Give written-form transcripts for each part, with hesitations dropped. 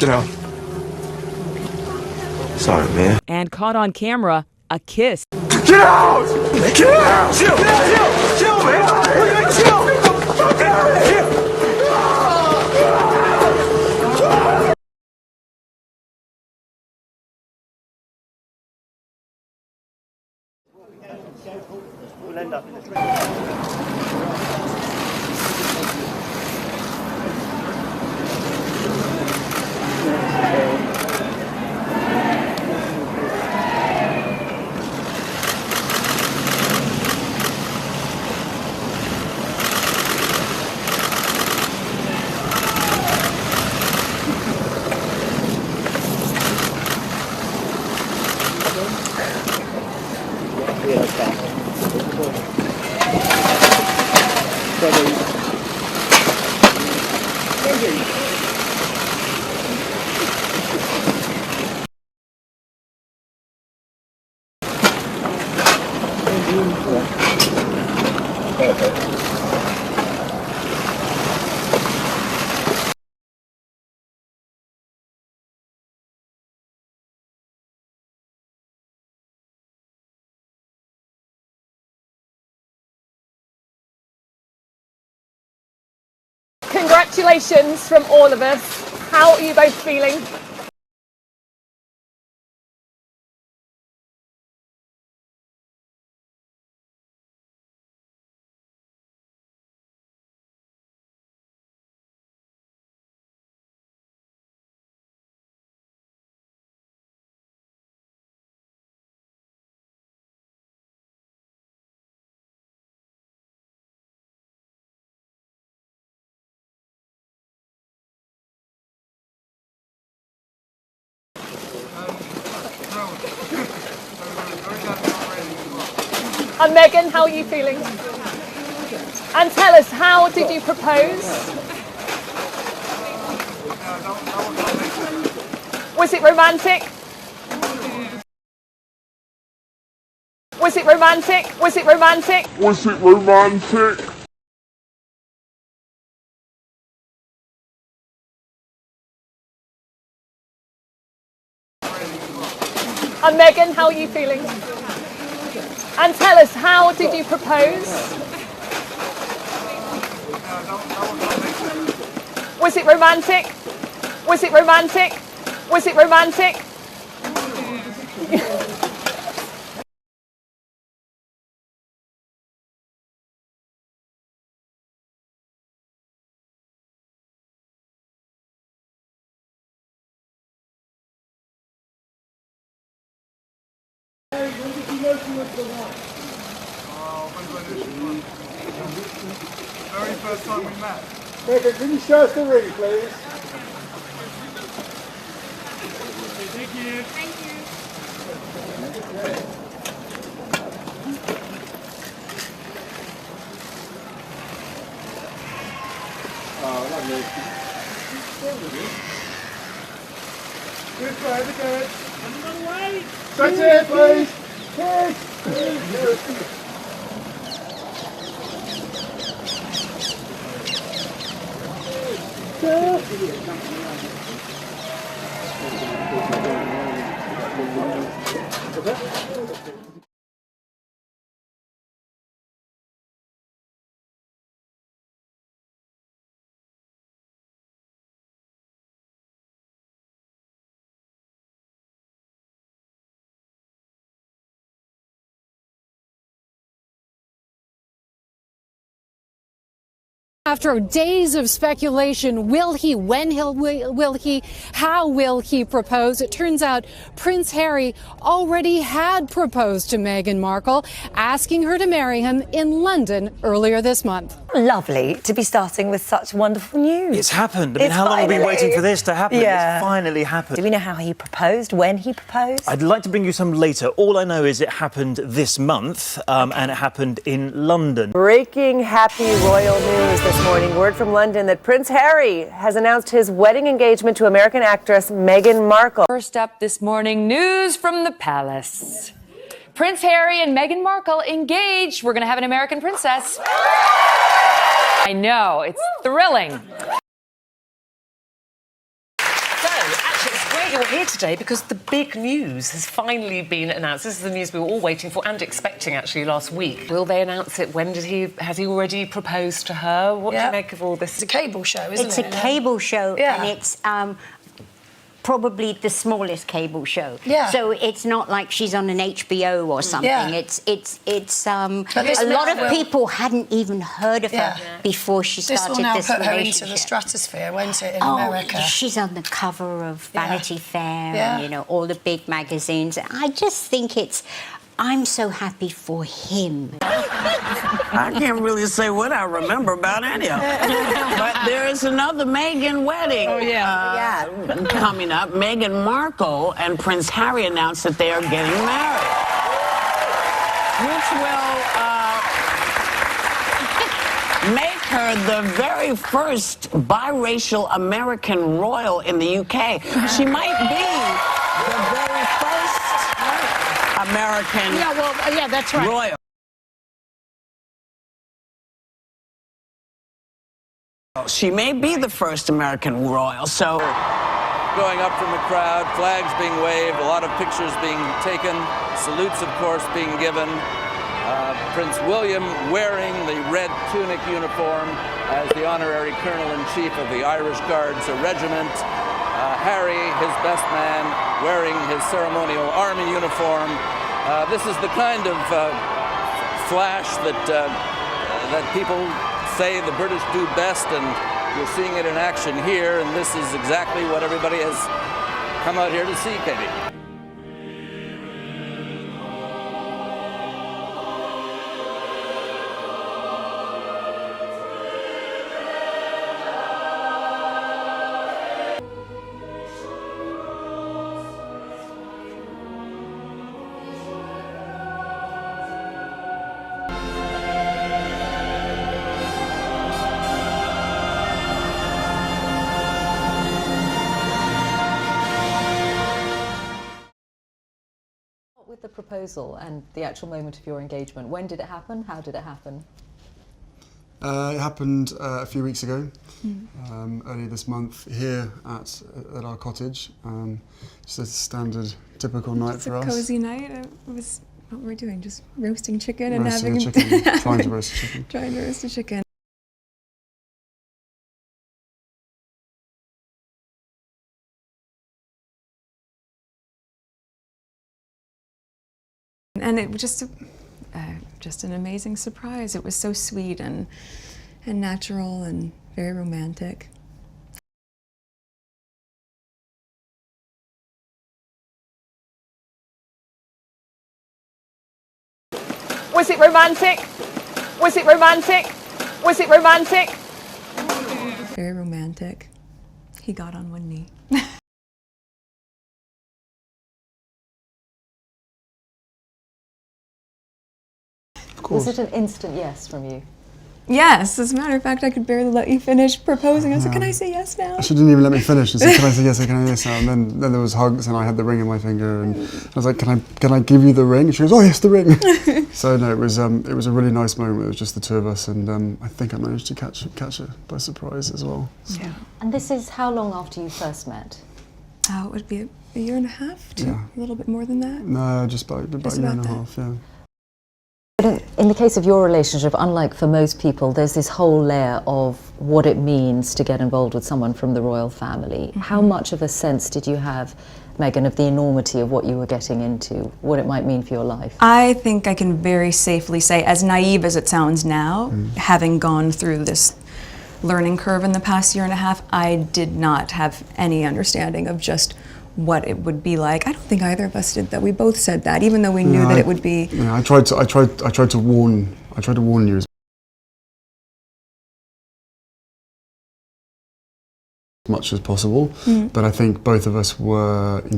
Get out. Sorry, man. And caught on camera, a kiss. Get out! Get out! Chill, chill, chill, man! Look at me, chill! Get the fuck out of here! We'll end up in the train. Congratulations from all of us. How are you both feeling? And Meghan, how are you feeling? And tell us, how did you propose? Was it romantic? Was it romantic? Was it romantic? Was it romantic? And Meghan, how are you feeling? And tell us, how did you propose? Was it romantic? Was it romantic? Was it romantic? Very first time we met. Meghan, can you show us the ring, please? Thank you. Thank you. Oh, lovely. Good try, good. Everyone away. That's it, please. Cheers. After days of speculation, will he, when will he, how will he propose? It turns out Prince Harry already had proposed to Meghan Markle, asking her to marry him in London earlier this month. Lovely to be starting with such wonderful news. It's happened. I mean, how long have we been waiting for this to happen? Yeah. It's finally happened. Do we know how he proposed, when he proposed? I'd like to bring you some later. All I know is it happened this month, and it happened in London. Breaking happy royal news this morning. Word from London that Prince Harry has announced his wedding engagement to American actress Meghan Markle. First up this morning, news from the palace. Prince Harry and Meghan Markle engaged. We're going to have an American princess. I know, it's thrilling. So, that you're here today because the big news has finally been announced. This is the news we were all waiting for and expecting, actually, last week. Will they announce it? When has he already proposed to her? What do you make of all this? It's a cable show, isn't it? It's a cable show, Yeah. and it's probably the smallest cable show. Yeah. So it's not like she's on an HBO or something. Yeah. It's But this a lot now of will- people hadn't even heard of her before she This started will now this put her relationship. into the stratosphere, won't it, in Oh, America? she's on the cover of Vanity Fair Yeah. and, you know, all the big magazines. I just think I'm so happy for him. I can't really say what I remember about any of it. But there is another Meghan wedding coming up. Meghan Markle and Prince Harry announced that they are getting married, which will make her the very first biracial American royal in the UK. She might be the very first American that's right. royal. She may be the first American royal, so... Going up from the crowd, flags being waved, a lot of pictures being taken, salutes, of course, being given. Prince William wearing the red tunic uniform as the honorary colonel-in-chief of the Irish Guards Regiment. Harry, his best man, wearing his ceremonial army uniform. This is the kind of flash that people say the British do best, and you're seeing it in action here, and this is exactly what everybody has come out here to see, Katie. With the proposal and the actual moment of your engagement, when did it happen? How did it happen? It happened a few weeks ago, earlier this month, here at our cottage. Just a standard, typical night for us. It's a cozy night. It was what we're doing, just roasting chicken and Roasting having a chicken, trying to roast a chicken. Trying to roast a chicken. And it was just an amazing surprise. It was so sweet and natural and very romantic. Was it romantic? Was it romantic? Was it romantic? Very romantic. He got on one knee. Was it an instant yes from you? Yes, as a matter of fact, I could barely let you finish proposing. I said, can I say yes now? She didn't even let me finish. She said, can I say yes, can I say yes now? And then there was hugs, and I had the ring in my finger, and I was like, can I give you the ring? And she goes, oh yes, the ring. So no, it was a really nice moment. It was just the two of us, and I think I managed to catch her by surprise as well. So. Yeah. And this is how long after you first met? Oh, it would be a year and a half, a little bit more than that. No, just about a year and a half, yeah. But in the case of your relationship, unlike for most people, there's this whole layer of what it means to get involved with someone from the royal family. Mm-hmm. How much of a sense did you have, Meghan, of the enormity of what you were getting into, what it might mean for your life? I think I can very safely say, as naive as it sounds now, having gone through this learning curve in the past year and a half, I did not have any understanding of just what it would be like. I don't think either of us did that. We both said that, even though we knew that it would be. Yeah, I tried to warn you as much as possible, but I think both of us were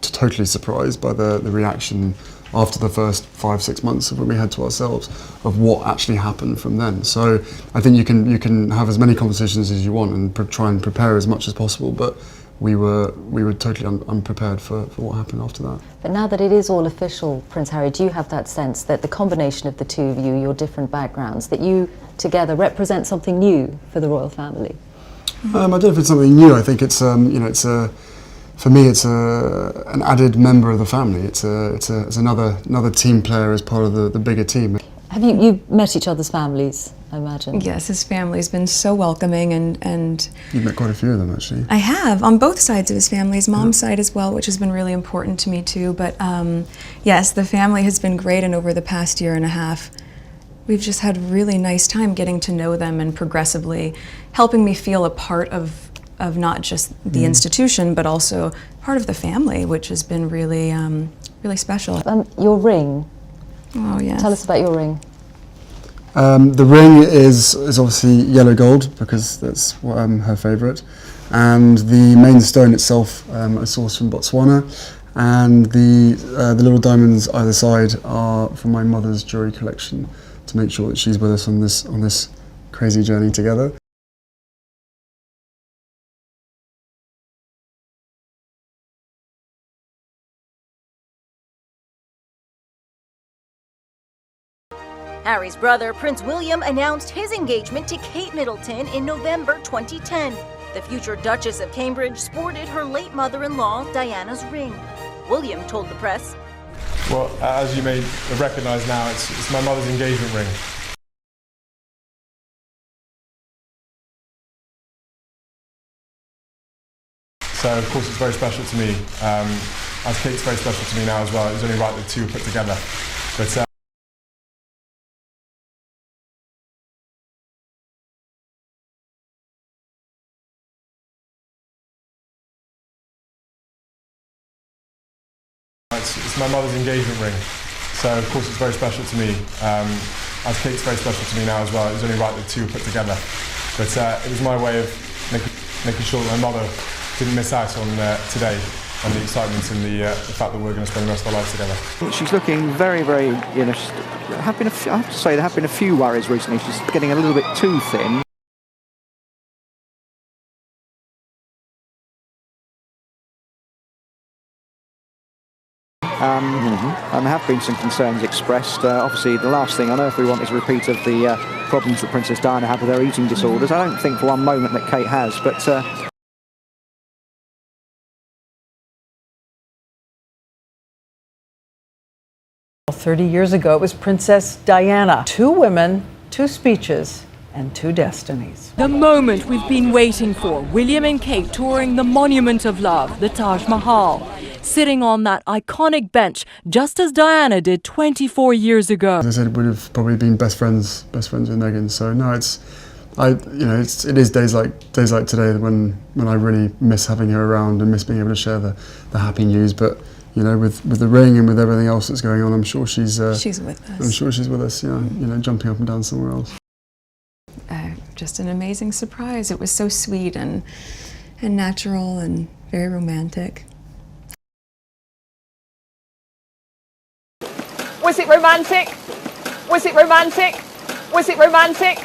totally surprised by the reaction after the first 5-6 months of when we had to ourselves of what actually happened from then. So I think you can have as many conversations as you want and try and prepare as much as possible, but we were totally unprepared for what happened after that. But now that it is all official, Prince Harry, do you have that sense that the combination of the two of you, your different backgrounds, that you together represent something new for the royal family? I don't know if it's something new. I think it's for me, it's an added member of the family. It's another team player as part of the bigger team. Have you met each other's families, I imagine? Yes, his family's been so welcoming and You've met quite a few of them, actually. I have, on both sides of his family, his mom's side as well, which has been really important to me too. But yes, the family has been great, and over the past year and a half, we've just had really nice time getting to know them and progressively helping me feel a part of not just the institution, but also part of the family, which has been really, really special. Your ring. Oh, yes. Tell us about your ring. The ring is obviously yellow gold because that's her favourite, and the main stone itself I sourced from Botswana, and the little diamonds either side are from my mother's jewellery collection to make sure that she's with us on this crazy journey together. Harry's brother, Prince William, announced his engagement to Kate Middleton in November 2010. The future Duchess of Cambridge sported her late mother-in-law, Diana's ring. William told the press, Well, as you may recognise now, it's my mother's engagement ring. So, of course, it's very special to me. As Kate's very special to me now as well. It was only right that the two were put together. But it's my mother's engagement ring, so of course it's very special to me. As Kate's very special to me now as well, it was only right that the two were put together. But it was my way of making sure that my mother didn't miss out on today and the excitement and the fact that we're going to spend the rest of our lives together. She's looking very, very, you know, I have to say there have been a few worries recently. She's getting a little bit too thin. And there have been some concerns expressed. Obviously, the last thing on earth we want is a repeat of the problems that Princess Diana had with her eating disorders. I don't think for one moment that Kate has, but... 30 years ago, it was Princess Diana. 2 women, 2 speeches, and 2 destinies. The moment we've been waiting for. William and Kate touring the Monument of Love, the Taj Mahal, sitting on that iconic bench, just as Diana did 24 years ago. As I said, we'd have probably been best friends with Meghan. So no, it is days like today when I really miss having her around and miss being able to share the happy news. But you know, with the ring and with everything else that's going on, I'm sure she's with us. I'm sure she's with us. Yeah, you know, jumping up and down somewhere else. Just an amazing surprise. It was so sweet and natural and very romantic. Was it romantic? Was it romantic? Was it romantic?